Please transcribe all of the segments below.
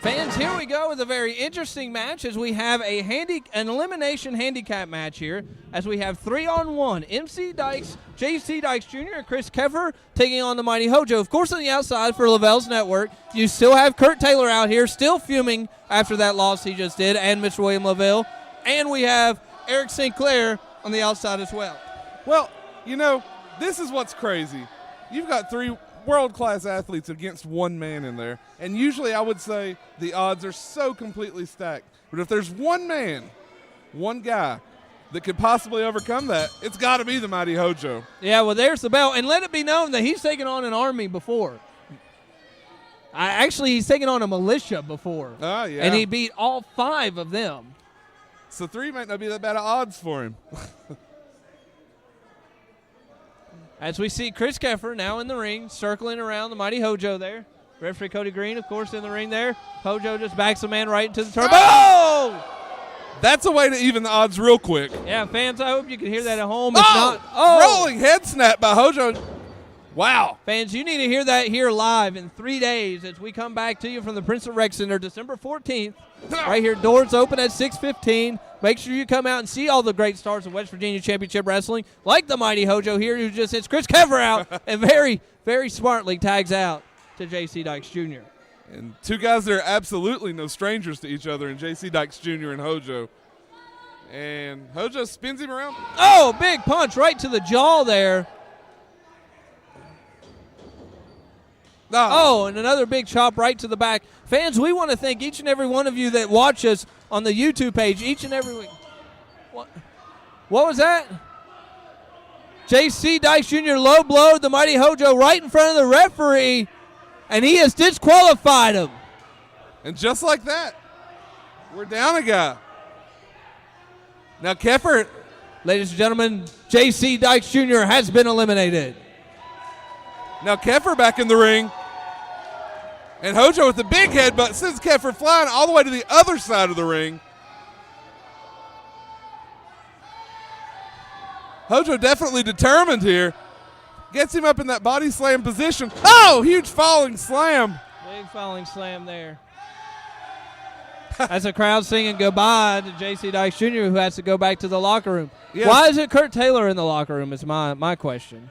Fans, here we go with a very interesting match as we have an elimination handicap match here as we have 3-on-1. MC Dykes, JC Dykes Jr. and Chris Keffer taking on the Mighty Hojo. Of course, on the outside for Lavelle's Network, you still have Kurt Taylor out here still fuming after that loss he just did, and Mr. William Lavelle. And we have Eric St. Clair on the outside as well. Well, you know, this is what's crazy. You've got three world-class athletes against one man in there, and usually I would say the odds are so completely stacked. But if there's one man, one guy that could possibly overcome that, it's got to be the Mighty Hojo. Yeah, well, there's the bell. And let it be known that he's taken on an army before. Actually, he's taken on a militia before. Oh, yeah. And he beat all 5 of them. So 3 might not be that bad of odds for him. As we see Chris Keffer now in the ring, circling around the Mighty Hojo there. Referee Cody Green, of course, in the ring there. Hojo just backs the man right into the turbo. Oh! That's a way to even the odds real quick. Yeah, fans, I hope you can hear that at home. It's not. Rolling head snap by Hojo. Wow. Fans, you need to hear that here live in 3 days as we come back to you from the Prince of Rec Center December 14th. Right here, doors open at 6:15. Make sure you come out and see all the great stars of West Virginia Championship Wrestling, like the Mighty Hojo here, who just hits Chris Keffer out and very, very smartly tags out to J.C. Dykes Jr. And 2 guys that are absolutely no strangers to each other in J.C. Dykes Jr. and Hojo. And Hojo spins him around. Oh, big punch right to the jaw there. Oh, and another big chop right to the back. Fans, we want to thank each and every one of you that watch us on the YouTube page each and every week. What was that? J.C. Dykes Jr. low blowed the Mighty Hojo right in front of the referee, and he has disqualified him. And just like that, we're down a guy. Now, Keffer. Ladies and gentlemen, J.C. Dykes Jr. has been eliminated. Now, Keffer back in the ring. And Hojo with the big headbutt sends Keffer flying all the way to the other side of the ring. Hojo definitely determined here. Gets him up in that body slam position. Oh, huge falling slam. Big falling slam there. As a crowd singing goodbye to J.C. Dykes Jr., who has to go back to the locker room. Yes. Why is it Kurt Taylor in the locker room is my question.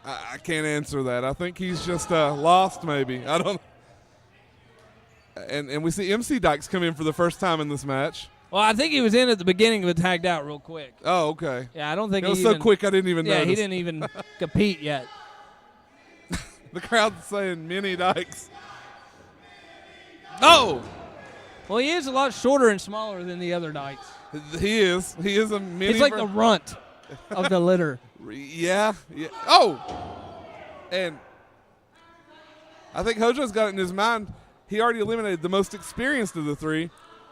I can't answer that. I think he's just lost maybe. I don't. And we see MC Dykes come in for the first time in this match. Well, I think he was in at the beginning but tagged out real quick. Oh, okay. Yeah, I don't think it was so quick I didn't even notice. Yeah, he didn't even compete yet. The crowd's saying Mini Dykes. Oh! Well, he is a lot shorter and smaller than the other Dykes. He is. He is a mini. He's like the runt of the litter. Yeah. Oh! And I think Hojo's got it in his mind. He already eliminated the most experienced of the 3.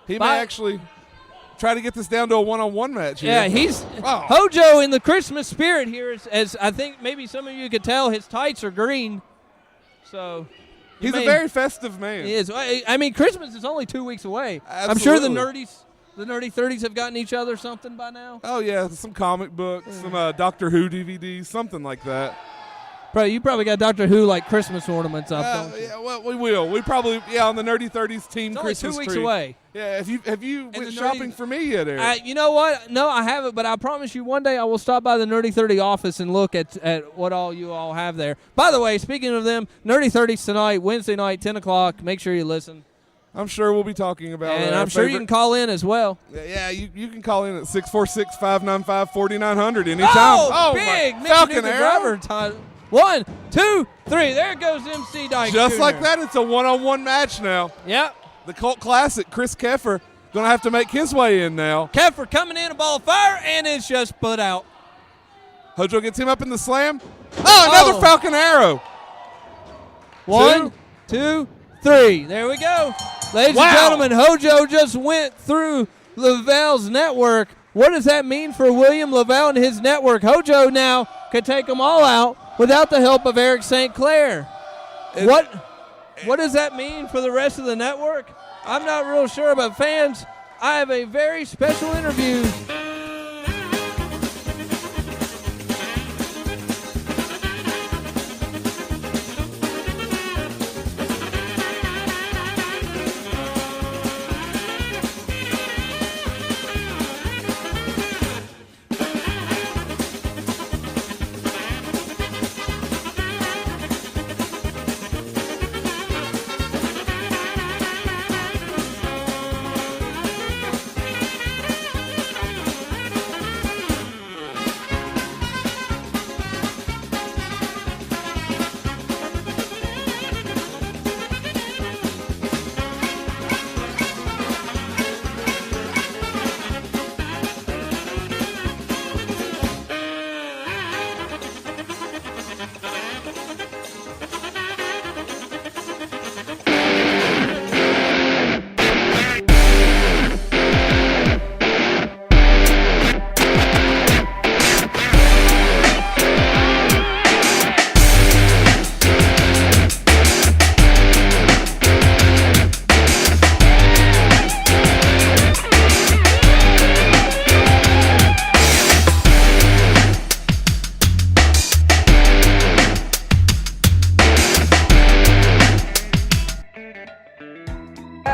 He may actually try to get this down to a one-on-one match here. Yeah, he's Hojo in the Christmas spirit here. As I think maybe some of you could tell, his tights are green. So he's a very festive man. He is. I mean, Christmas is only 2 weeks away. Absolutely. I'm sure the nerdy 30s have gotten each other something by now. Oh, yeah, some comic books, some Doctor Who DVDs, something like that. Bro, you probably got Doctor Who like Christmas ornaments up, don't you? Yeah, well, we will. We probably, on the Nerdy 30s team it's Christmas only 2 weeks tree. away. Yeah, have you went shopping for me yet, Eric? You know what? No, I haven't, but I promise you one day I will stop by the Nerdy 30 office and look at what all you all have there. By the way, speaking of them, Nerdy 30s tonight, Wednesday night, 10 o'clock. Make sure you listen. I'm sure we'll be talking about it. And I'm sure you can call in as well. Yeah, you can call in at 646-595-4900 anytime. Oh, big Falcon Arrow. Time. 1, 2, 3. There goes MC Dykes Just Jr. like that, it's a one-on-one match now. Yep. The cult classic, Chris Keffer, going to have to make his way in now. Keffer coming in, a ball of fire, and it's just put out. Hojo gets him up in the slam. Oh, another Falcon Arrow. 1, 2, 3. There we go. Ladies and gentlemen, Hojo just went through Lavelle's network. What does that mean for William Lavelle and his network? Hojo now could take them all out without the help of Eric St. Clair. What does that mean for the rest of the network? I'm not real sure, but fans, I have a very special interview.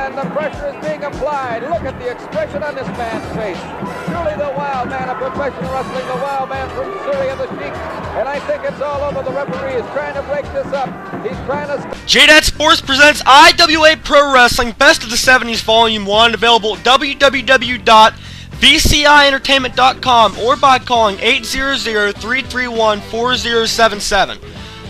And the pressure is being applied. Look at the expression on this man's face. Truly the wild man of professional wrestling, the wild man from Syria, the Sheik. And I think it's all over. The referee is trying to break this up. He's trying to... JDAT Sports presents IWA Pro Wrestling Best of the 70s Volume 1, available at www.vcientertainment.com or by calling 800-331-4077.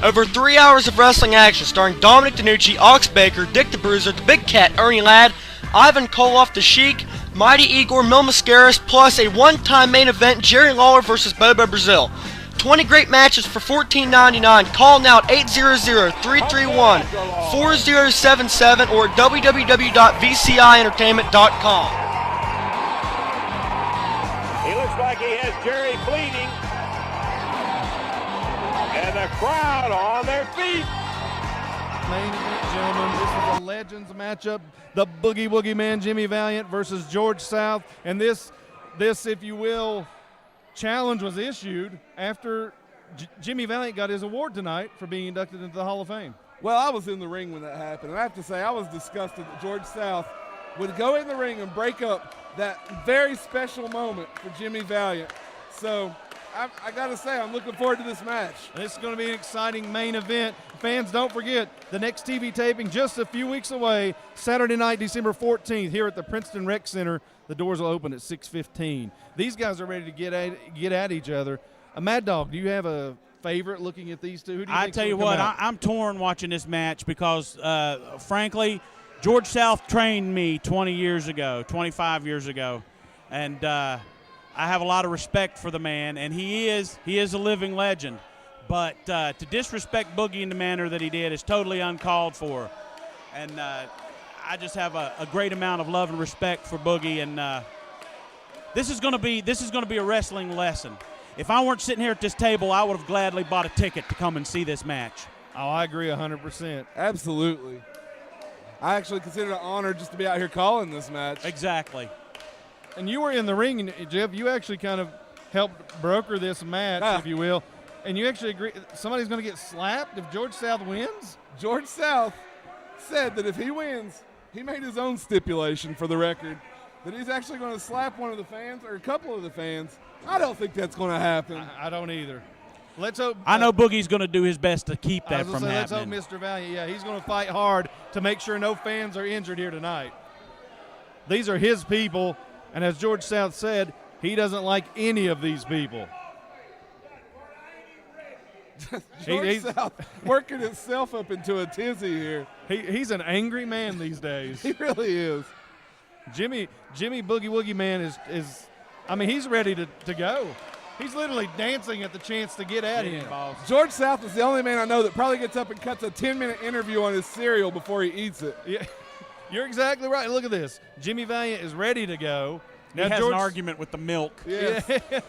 Over 3 hours of wrestling action starring Dominic DeNucci, Ox Baker, Dick the Bruiser, The Big Cat, Ernie Ladd, Ivan Koloff, The Sheik, Mighty Igor, Mil Mascaras, plus a one-time main event, Jerry Lawler vs. Bobo Brazil. 20 great matches for $14.99. Call now at 800-331-4077 or at www.vcientertainment.com. He looks like he has Jerry bleeding. And the crowd on their feet. Main event, gentlemen, this is a Legends matchup. The Boogie Woogie Man, Jimmy Valiant versus George South. And this, if you will, challenge was issued after Jimmy Valiant got his award tonight for being inducted into the Hall of Fame. Well, I was in the ring when that happened, and I have to say I was disgusted that George South would go in the ring and break up that very special moment for Jimmy Valiant. So I got to say, I'm looking forward to this match. This is going to be an exciting main event. Fans, don't forget, the next TV taping just a few weeks away, Saturday night, December 14th, here at the Princeton Rec Center. The doors will open at 6:15. These guys are ready to get at each other. Mad Dog, do you have a favorite looking at these two? Who do you I think's tell you gonna come what, out? I'm torn watching this match because, frankly, George South trained me 20 years ago, 25 years ago, and I have a lot of respect for the man, and he is a living legend. But to disrespect Boogie in the manner that he did is totally uncalled for, and I just have a great amount of love and respect for Boogie, and this is going to be a wrestling lesson. If I weren't sitting here at this table, I would have gladly bought a ticket to come and see this match. Oh, I agree 100%. Absolutely. I actually consider it an honor just to be out here calling this match. Exactly. And you were in the ring, and Jeff, you actually kind of helped broker this match, if you will. And you actually agree somebody's going to get slapped if George South wins? George South said that if he wins, he made his own stipulation for the record that he's actually going to slap one of the fans or a couple of the fans. I don't think that's going to happen. I don't either. Let's hope. I know Boogie's going to do his best to keep that from happening. Let's hope Mr. Valiant, he's going to fight hard to make sure no fans are injured here tonight. These are his people, and as George South said, he doesn't like any of these people. George South working himself up into a tizzy here. He's an angry man these days. He really is. Jimmy Boogie Woogie Man is he's ready to go. He's literally dancing at the chance to get at him. George South is the only man I know that probably gets up and cuts a 10-minute interview on his cereal before he eats it. Yeah, you're exactly right. Look at this. Jimmy Valiant is ready to go. Now he has an argument with the milk. Yes. Yeah.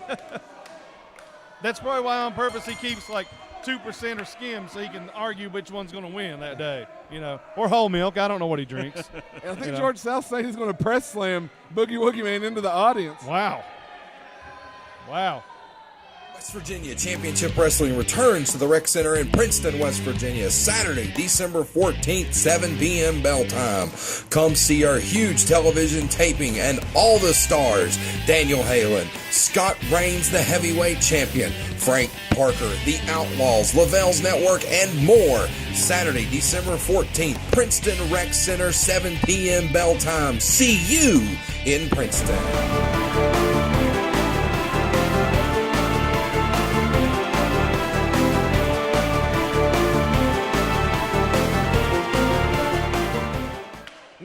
That's probably why on purpose he keeps like 2% or skim so he can argue which one's going to win that day, or whole milk. I don't know what he drinks. I think George South saying he's going to press slam Boogie Woogie Man into the audience. Wow. West Virginia Championship Wrestling returns to the Rec Center in Princeton, West Virginia, Saturday, December 14th, 7 p.m. bell time. Come see our huge television taping and all the stars: Daniel Halen, Scott Reigns, the heavyweight champion, Frank Parker, the Outlaws, Lavelle's Network, and more. Saturday, December 14th, Princeton Rec Center, 7 p.m. bell time. See you in Princeton.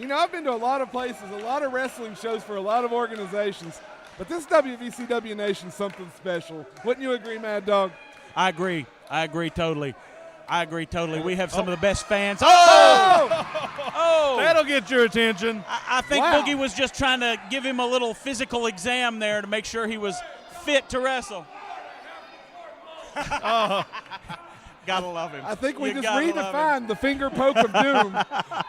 I've been to a lot of places, a lot of wrestling shows for a lot of organizations, but this WVCW Nation's something special. Wouldn't you agree, Mad Dog? I agree totally. We have some of the best fans. That'll get your attention. I think Boogie was just trying to give him a little physical exam there to make sure he was fit to wrestle. Gotta love him. I think we just redefined the finger poke of doom.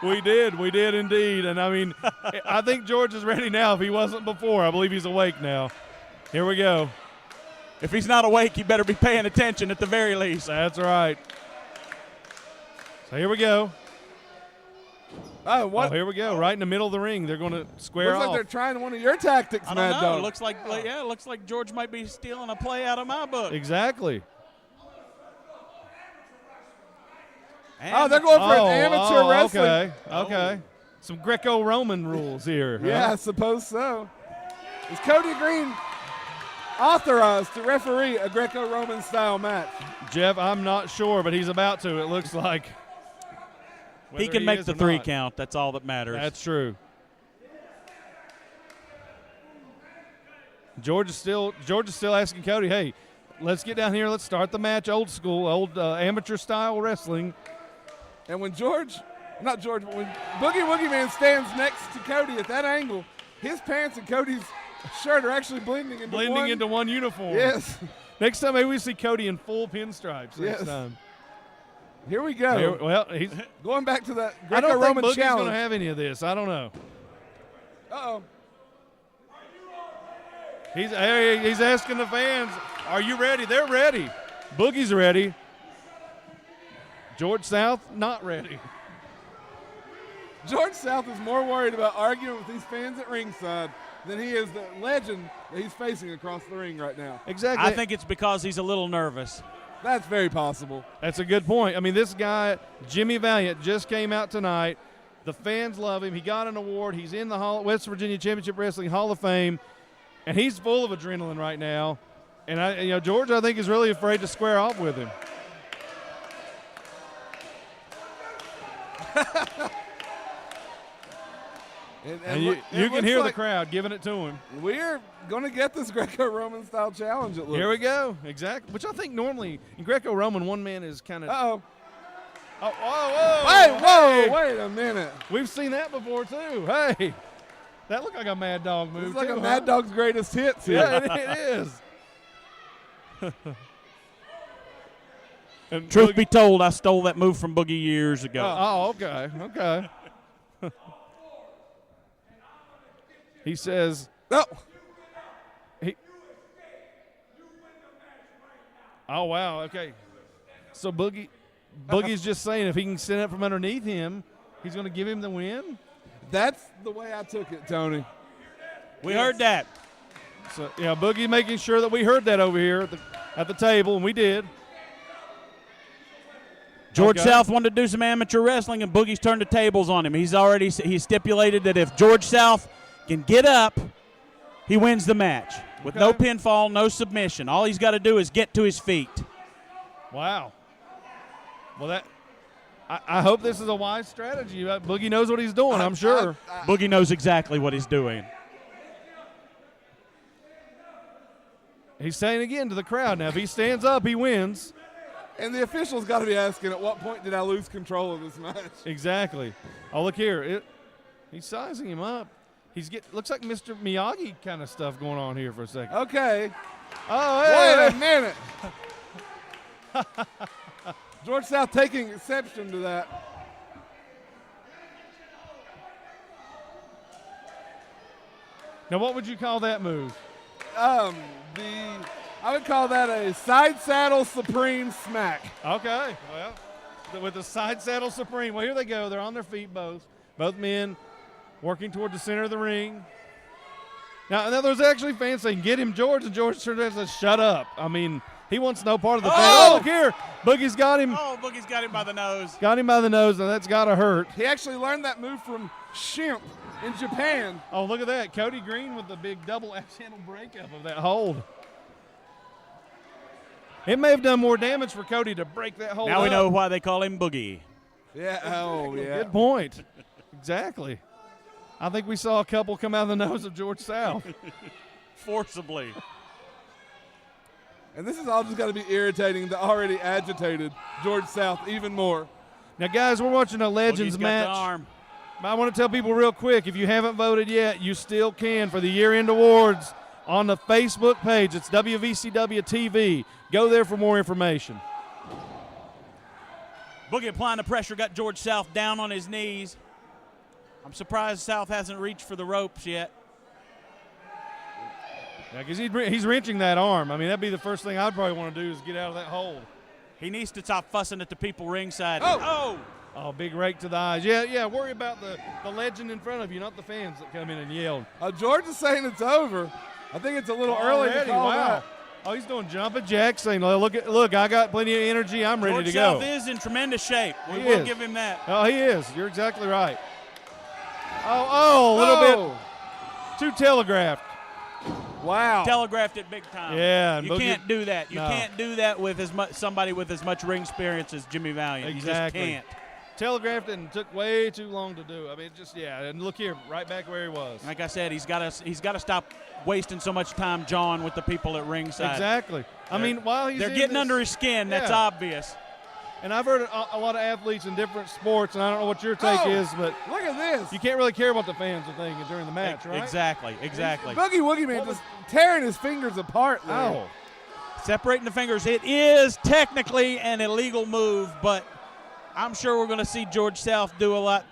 We did indeed. And I think George is ready now if he wasn't before. I believe he's awake now. Here we go. If he's not awake, he better be paying attention at the very least. That's right. So here we go. Oh, what? Oh, here we go. Right in the middle of the ring. They're going to square Looks off. like they're trying one of your tactics, I Mad don't know. Dog. It looks like George might be stealing a play out of my book. Exactly. Oh, they're going for an amateur wrestling. Okay. Some Greco-Roman rules here. Yeah, I suppose so. Is Cody Green authorized to referee a Greco-Roman style match? Jeff, I'm not sure, but he's about to, it looks like. He can make the 3 count. That's all that matters. That's true. George is still asking Cody, hey, let's get down here. Let's start the match old school, amateur style wrestling. And when when Boogie Woogie Man stands next to Cody at that angle, his pants and Cody's shirt are actually blending into one uniform. Yes. Next time, maybe we see Cody in full pinstripes Yes. next time. Here we go. He's going back to that I don't think Greco-Roman Boogie's challenge. going to have any of this. I don't know. Uh-oh. He's asking the fans, are you ready? They're ready. Boogie's ready. George South, not ready. George South is more worried about arguing with these fans at ringside than he is the legend that he's facing across the ring right now. Exactly. I think it's because he's a little nervous. That's very possible. That's a good point. I mean, this guy, Jimmy Valiant, just came out tonight. The fans love him. He got an award. He's in the West Virginia Championship Wrestling Hall of Fame, and he's full of adrenaline right now. And George, I think, is really afraid to square off with him. And you can hear the crowd giving it to him. We're going to get this Greco-Roman style challenge, it looks. Here we go. Exactly. Which I think normally in Greco-Roman, one man is kind of. Uh-oh. Oh, whoa. Wait a minute. We've seen that before, too. Hey. That looked like a Mad Dog move, It's like too, a Mad Dog's greatest hits here. Yeah, it is. And Truth be told, I stole that move from Boogie years ago. Oh, okay. He says, No. Oh, wow, okay. So Boogie's just saying if he can stand up from underneath him, he's going to give him the win? That's the way I took it, Tony. We heard that. So, yeah, Boogie making sure that we heard that over here at the table, and we did. George Okay. South wanted to do some amateur wrestling, and Boogie's turned the tables on him. He stipulated that if George South can get up, he wins the match with no pinfall, no submission. All he's got to do is get to his feet. Wow. Well, I hope this is a wise strategy. Boogie knows what he's doing, I'm sure. Boogie knows exactly what he's doing. He's saying again to the crowd, now if he stands up, he wins. And the officials got to be asking, at what point did I lose control of this match? Exactly. Oh, look here. He's sizing him up. Looks like Mr. Miyagi kind of stuff going on here for a second. Okay. Oh, hey. Wait a minute. George South taking exception to that. Now, what would you call that move? I would call that a side saddle supreme smack. Okay. Well, with the side saddle supreme. Well, here they go. They're on their feet, both men working toward the center of the ring. Now there's actually fans saying, get him, George, and George says, shut up. I mean, he wants no part of the fan. Oh, look here. Boogie's got him. Oh, Boogie's got him by the nose. Got him by the nose, and that's got to hurt. He actually learned that move from Shimp in Japan. Oh, look at that. Cody Green with the big double F-channel breakup of that hold. It may have done more damage for Cody to break that hold Now we up. know why they call him Boogie. Yeah, oh, yeah. Good point. Exactly. I think we saw a couple come out of the nose of George South. Forcibly. And this is all just got to be irritating the already agitated George South even more. Now, guys, we're watching a Legends Boogie's got match. the arm. I want to tell people real quick, if you haven't voted yet, you still can for the year-end awards on the Facebook page. It's WVCW TV. Go there for more information. Boogie applying the pressure, got George South down on his knees. I'm surprised South hasn't reached for the ropes yet. Yeah, because he's wrenching that arm. I mean, that'd be the first thing I'd probably want to do is get out of that hold. He needs to stop fussing at the people ringside. Oh! Oh, big rake to the eyes. Yeah, worry about the legend in front of you, not the fans that come in and yelled. George is saying it's over. I think it's a little early to Already, call wow. that. Oh, he's doing jumping jacks, saying, look, I got plenty of energy. I'm ready George to go. South is in tremendous shape. We He will is. give him that. Oh, he is. You're exactly right. Oh, a little bit too telegraphed. Wow. Telegraphed it big time. Yeah, and you Boogie- can't do that. You No. can't do that with somebody with as much ring experience as Jimmy Valiant. Exactly. You just can't. Telegraphed it and took way too long to do. I mean, and look here, right back where he was. Like I said, he's got to stop wasting so much time jawing with the people at ringside. Exactly. I mean, while he's They're in getting this- under his skin. That's Yeah. obvious. And I've heard a lot of athletes in different sports, and I don't know what your take is, but Look at this. you can't really care what the fans are thinking during the match, right? Exactly. Boogie Woogie Man just tearing his fingers apart there. Oh. Separating the fingers. It is technically an illegal move, but I'm sure we're going to see George South do a lot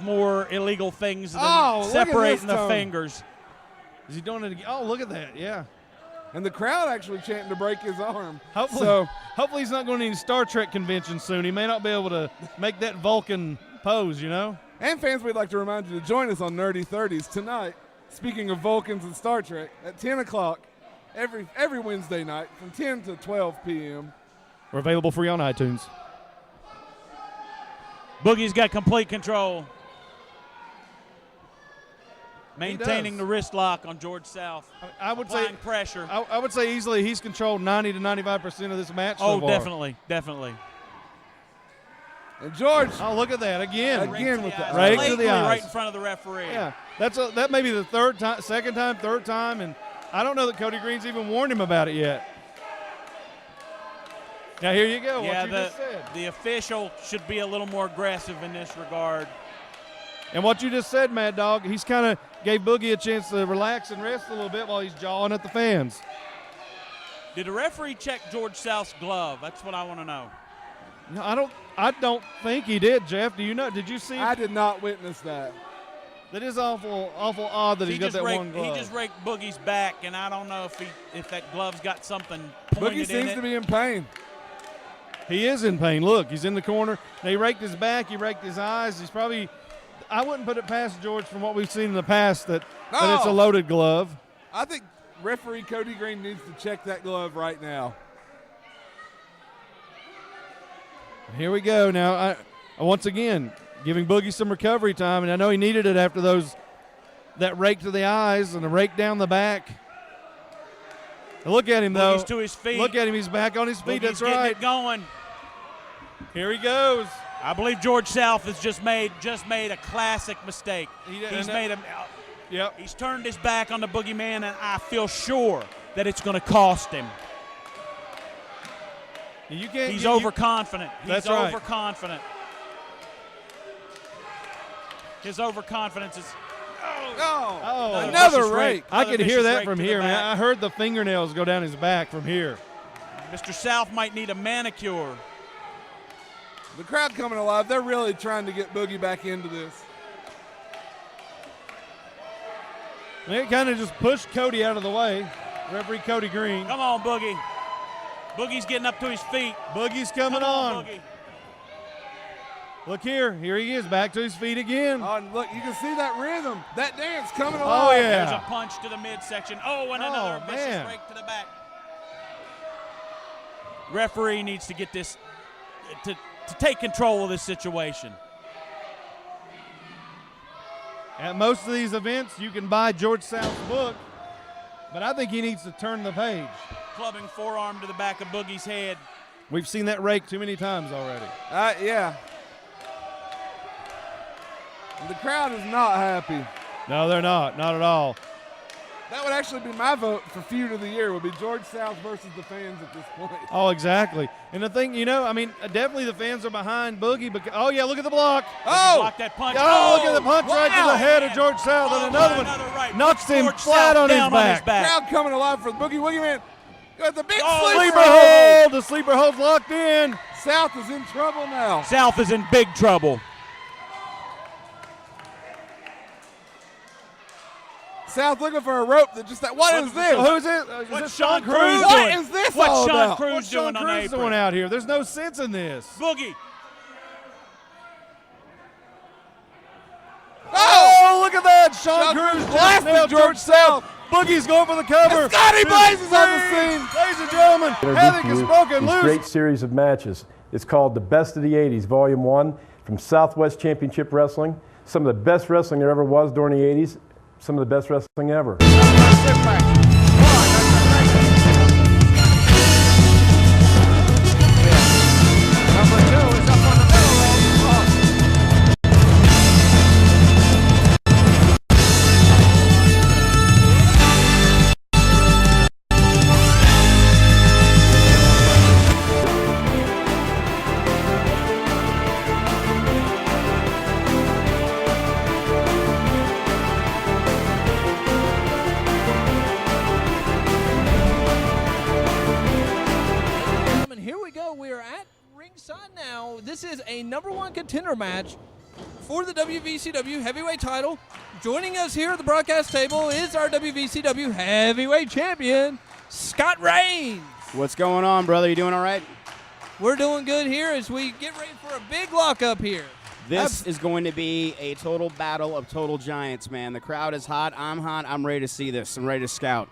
more illegal things than look at separating this, the Tony. fingers. Is he doing it again? Oh, look at that, yeah. And the crowd actually chanting to break his arm. Hopefully he's not going to any Star Trek convention soon. He may not be able to make that Vulcan pose, you know? And fans, we'd like to remind you to join us on Nerdy 30s tonight, speaking of Vulcans and Star Trek, at 10 o'clock every Wednesday night from 10 to 12 p.m. We're available free on iTunes. Boogie's got complete control. Maintaining does. the wrist lock on George South. I would say Applying pressure. I would say easily he's controlled 90 to 95% of this match so far. Definitely. And George, Oh, look at that again. Again with the eyes. Right to Blatantly the eyes. right in front of the referee. Yeah, that may be the second time, third time, and I don't know that Cody Green's even warned him about it yet. Now here you go. Yeah, what you just said. the official should be a little more aggressive in this regard. And what you just said, Mad Dog, he's kind of gave Boogie a chance to relax and rest a little bit while he's jawing at the fans. Did the referee check George South's glove? That's what I want to know. No, I don't think he did, Jeff. Do you know? Did you see? I did not witness that. That is awful odd that he's got that one glove. He just raked Boogie's back, and I don't know if that glove's got something pointed Boogie in seems it. to be in pain. He is in pain. Look, he's in the corner. Now, he raked his back. He raked his eyes. He's probably – I wouldn't put it past George from what we've seen in the past that it's a loaded glove. I think referee Cody Green needs to check that glove right now. Here we go. Now, I once again, giving Boogie some recovery time, and I know he needed it after that rake to the eyes and a rake down the back. Now look at him, though. Boogie's to his feet. Look at him. He's back on his feet. Boogie's That's getting right. it going. Here he goes. I believe George South has just made a classic mistake. Yep. He's turned his back on the boogeyman, and I feel sure that it's going to cost him. You can't. He's overconfident. That's He's right. overconfident. His overconfidence is. Oh, Another vicious rake. I could hear vicious that rake from to the here, man. back. I heard the fingernails go down his back from here. Mr. South might need a manicure. The crowd coming alive. They're really trying to get Boogie back into this. They kind of just pushed Cody out of the way. Referee Cody Green. Come on, Boogie. Boogie's getting up to his feet. Boogie's coming Come on. Boogie. Look here. Here he is, back to his feet again. Oh, and look, you can see that rhythm, that dance coming Oh, alive. yeah. There's a punch to the midsection. Oh, and another vicious man. rake to the back. Referee needs to get this to take control of this situation. At most of these events, you can buy George South's book, but I think he needs to turn the page. Clubbing forearm to the back of Boogie's head. We've seen that rake too many times already. Yeah. And the crowd is not happy. No, they're not at all. That would actually be my vote for feud of the year. Would be George South versus the fans at this point. Oh, exactly. And the thing, definitely the fans are behind Boogie. Because, oh, yeah, look at the block. Block that punch. Oh, look at the punch right to wow. the head of George South. And another one right. knocks him George flat South on his down back. Crowd coming alive for the Boogie Woogie Man. Got the big Oh, sleeper Sleeper hold. hold. The sleeper hold's locked in. South is in trouble now. South is in big trouble. South looking for a rope that just what is this? Who's it? Is What's this Sean Sean Cruz? Cruz What doing? is this What's all Sean about? Cruz What's doing Sean on Cruz apron? doing out here? There's no sense in this. Boogie. outside. Sean Cruz just blasted nailed George South. Boogie's going for the cover. And Scotty Blaze is on the scene. Ladies and gentlemen, havoc is broken This loose. great series of matches. It's called The Best of the 80s, Volume 1, from Southwest Championship Wrestling. Some of the best wrestling there ever was during the 80s. Some of the best wrestling ever. This is a #1 contender match for the WVCW heavyweight title. Joining us here at the broadcast table is our WVCW heavyweight champion, Scott Reigns. What's going on, brother? You doing all right? We're doing good here as we get ready for a big lockup here. This is going to be a total battle of total giants, man. The crowd is hot. I'm hot. I'm ready to see this. I'm ready to scout.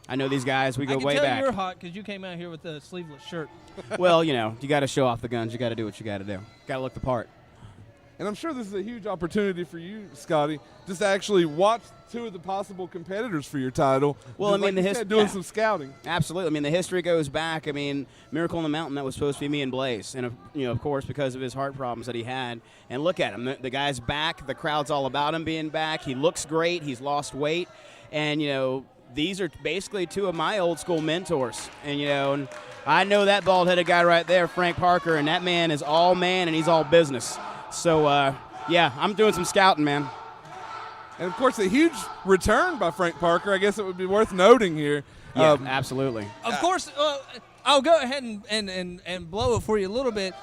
I know these guys. We go way I can tell back. you're hot because you came out here with a sleeveless shirt. Well, you know, you got to show off the guns. You got to do what you got to do. Got to look the part. And I'm sure this is a huge opportunity for you, Scotty, just to actually watch two of the possible competitors for your title. Well, just I mean, doing some scouting. Absolutely. I mean, the history goes back. I mean, Miracle on the Mountain, that was supposed to be me and Blaze. And, you know, of course, because of his heart problems that he had. And look at him. The guy's back. The crowd's all about him being back. He looks great. He's lost weight. And, you know, these are basically two of my old school mentors. And, you know, and I know that bald-headed guy right there, Frank Parker, and that man is all man and he's all business. So, yeah, I'm doing some scouting, man. And, of course, a huge return by Frank Parker. I guess it would be worth noting here. Yeah, absolutely. Of course, I'll go ahead and blow it for you a little bit.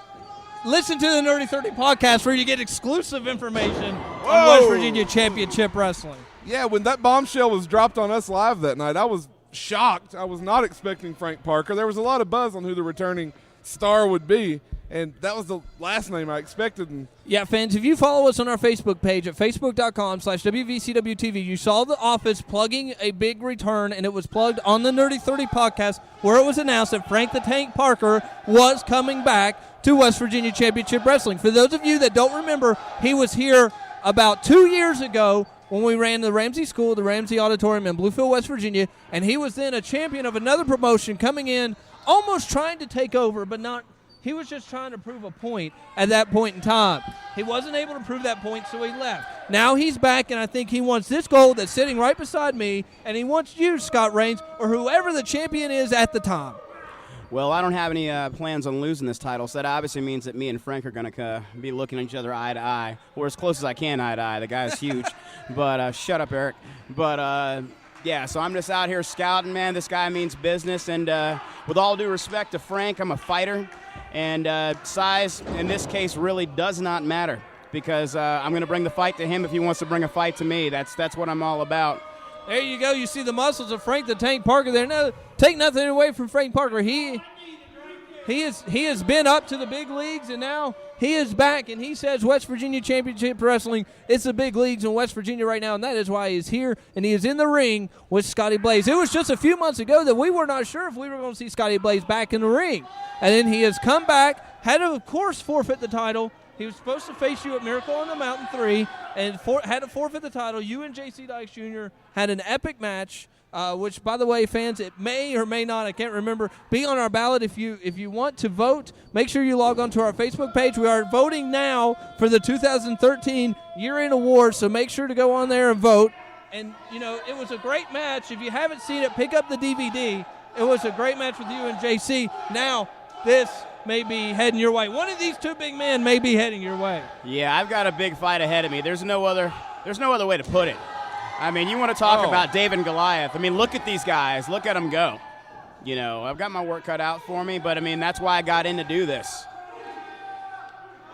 Listen to the Nerdy 30 podcast where you get exclusive information on West Virginia Championship Wrestling. Yeah, when that bombshell was dropped on us live that night, I was shocked. I was not expecting Frank Parker. There was a lot of buzz on who the returning star would be, and that was the last name I expected. And yeah, fans, if you follow us on our Facebook page at facebook.com/WVCWTV, you saw the office plugging a big return, and it was plugged on the Nerdy 30 podcast where it was announced that Frank the Tank Parker was coming back to West Virginia Championship Wrestling. For those of you that don't remember, he was here about 2 years ago when we ran the Ramsey School, the Ramsey Auditorium in Bluefield, West Virginia, and he was then a champion of another promotion coming in, almost trying to take over, but not. He was just trying to prove a point at that point in time. He wasn't able to prove that point, so he left. Now he's back, and I think he wants this gold that's sitting right beside me, and he wants you, Scott Reigns, or whoever the champion is at the time. Well, I don't have any plans on losing this title, so that obviously means that me and Frank are going to be looking at each other eye to eye, or as close as I can eye to eye. The guy's huge. But shut up, Eric. But, yeah, so I'm just out here scouting, man. This guy means business, and with all due respect to Frank, I'm a fighter, and size in this case really does not matter because I'm going to bring the fight to him if he wants to bring a fight to me. That's what I'm all about. There you go. You see the muscles of Frank the Tank Parker there. No, take nothing away from Frank Parker. He has been up to the big leagues, and now he is back, and he says West Virginia Championship Wrestling, it's the big leagues in West Virginia right now, and that is why he's here, and he is in the ring with Scotty Blaze. It was just a few months ago that we were not sure if we were going to see Scotty Blaze back in the ring, and then he has come back, had to, of course, forfeit the title. He was supposed to face you at Miracle on the Mountain 3 and had to forfeit the title. You and J.C. Dykes Jr. had an epic match, which, by the way, fans, it may or may not, I can't remember, be on our ballot. If you want to vote, make sure you log on to our Facebook page. We are voting now for the 2013 Year-End Awards, so make sure to go on there and vote. And, you know, it was a great match. If you haven't seen it, pick up the DVD. It was a great match with you and J.C. Now, this may be heading your way. One of these two big men may be heading your way. Yeah, I've got a big fight ahead of me. There's no other way to put it. I mean, you want to talk about David and Goliath. I mean, look at these guys. Look at them go. You know, I've got my work cut out for me, but, I mean, that's why I got in to do this.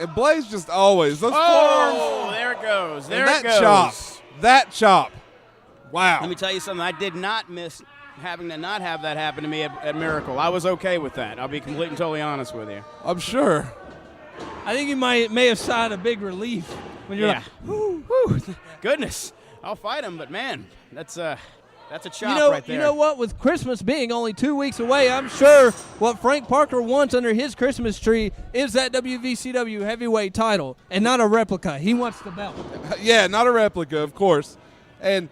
And Blaze just always. Those forearms. There it goes. There it goes. That chop. Wow. Let me tell you something. I did not miss having to not have that happen to me at Miracle. I was okay with that. I'll be completely and totally honest with you. I'm sure. I think you may have sighed a big relief when you're like, whew, goodness. I'll fight him, but man, that's a chop right there. You know what? With Christmas being only 2 weeks away, I'm sure what Frank Parker wants under his Christmas tree is that WVCW heavyweight title and not a replica. He wants the belt. Yeah, not a replica, of course. And,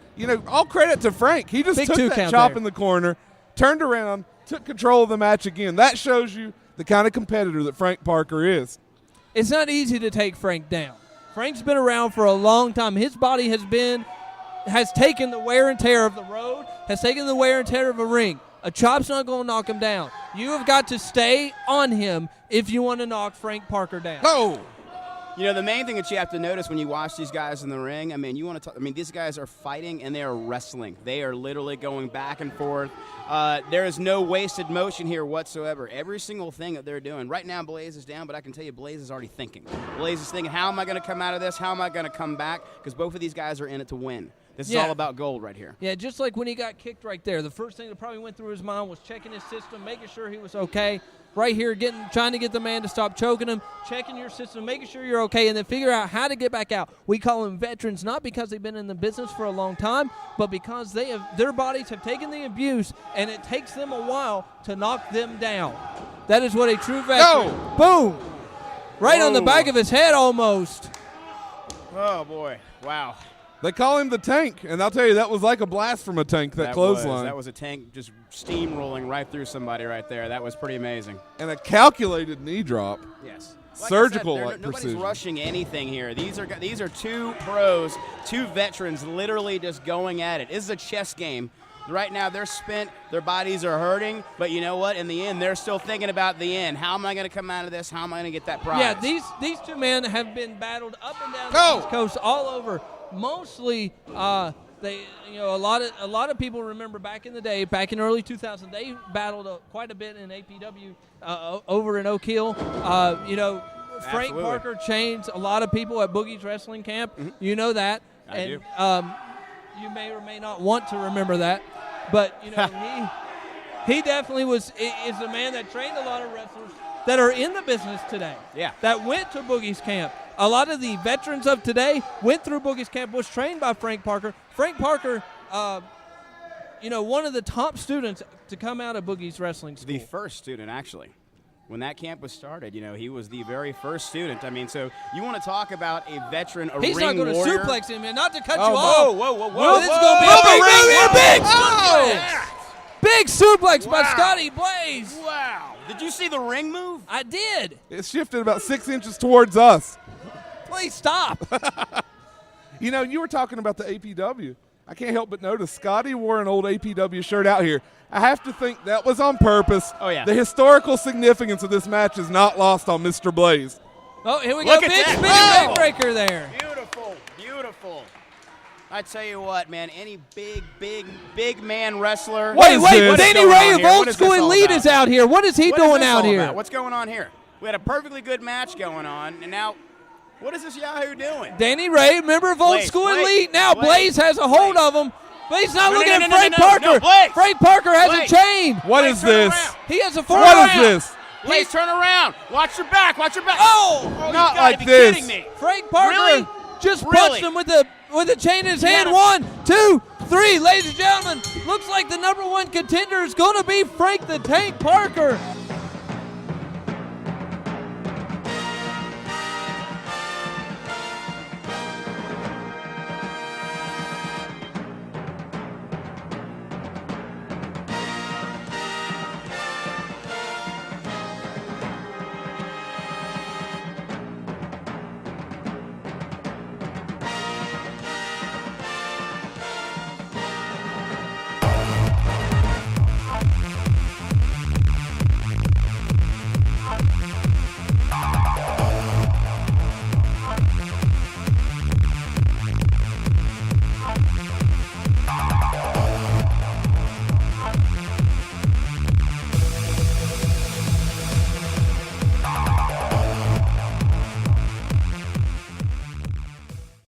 all credit to Frank. He just took that chop in the corner, turned around, took control of the match again. That shows you the kind of competitor that Frank Parker is. It's not easy to take Frank down. Frank's been around for a long time. His body has taken the wear and tear of the road, has taken the wear and tear of a ring. A chop's not going to knock him down. You have got to stay on him if you want to knock Frank Parker down. Oh! The main thing that you have to notice when you watch these guys in the ring, these guys are fighting and they are wrestling. They are literally going back and forth. There is no wasted motion here whatsoever. Every single thing that they're doing. Right now, Blaze is down, but I can tell you Blaze is already thinking. Blaze is thinking, how am I going to come out of this? How am I going to come back? Because both of these guys are in it to win. This is all about gold right here. Yeah, just like when he got kicked right there. The first thing that probably went through his mind was checking his system, making sure he was okay. Right here, trying to get the man to stop choking him, checking your system, making sure you're okay, and then figure out how to get back out. We call them veterans not because they've been in the business for a long time, but because their bodies have taken the abuse, and it takes them a while to knock them down. That is what a true veteran. No. Boom! Right on the back of his head almost. Oh, boy. Wow. They call him the Tank, and I'll tell you, that was like a blast from a tank, that clothesline. That was a tank just steamrolling right through somebody right there. That was pretty amazing. And a calculated knee drop. Yes. Surgical nobody's precision. Rushing anything here. These are two pros, two veterans literally just going at it. This is a chess game. Right now they're spent, their bodies are hurting, but you know what? In the end, they're still thinking about the end. How am I going to come out of this? How am I going to get that prize? Yeah, these two men have been battled up and down the East Coast, all over. Mostly, a lot of people remember back in the day, back in early 2000, they battled quite a bit in APW over in Oak Hill. Frank Parker changed a lot of people at Boogie's Wrestling Camp. Mm-hmm. You know that. I do. You may or may not want to remember that, but he definitely is a man that trained a lot of wrestlers that are in the business today. Yeah. That went to Boogie's Camp. A lot of the veterans of today went through Boogie's Camp, was trained by Frank Parker. Frank Parker, one of the top students to come out of Boogie's Wrestling School. The first student, actually. When that camp was started, he was the very first student. So you want to talk about a veteran, a He's ring not going to warrior. suplex him, and not to cut you Whoa. off. This is going to be a big suplex. Big suplex by Scotty Blaze. Wow. Did you see the ring move? I did. It shifted about 6 inches towards us. Please stop. You were talking about the APW. I can't help but notice Scotty wore an old APW shirt out here. I have to think that was on purpose. Oh, yeah. The historical significance of this match is not lost on Mr. Blaze. Oh, here we go. Big spinning backbreaker there. Beautiful. I tell you what, man, any big man wrestler. Wait, Danny Ray of Old School Elite is out here. What is he doing out here? What's going on here? We had a perfectly good match going on, and now what is this Yahoo doing? Danny Ray, member of Old School Elite. Now Blaze has a hold of him. But he's not looking at Frank Parker. Frank Parker has a chain. What is this? He has a 4 What is this? Blaze, turn around. Watch your back. Oh, not like this. Kidding me. Frank Parker just punched him with a chain in his hand. 1, 2, 3. Ladies and gentlemen, looks like the #1 contender is going to be Frank the Tank Parker.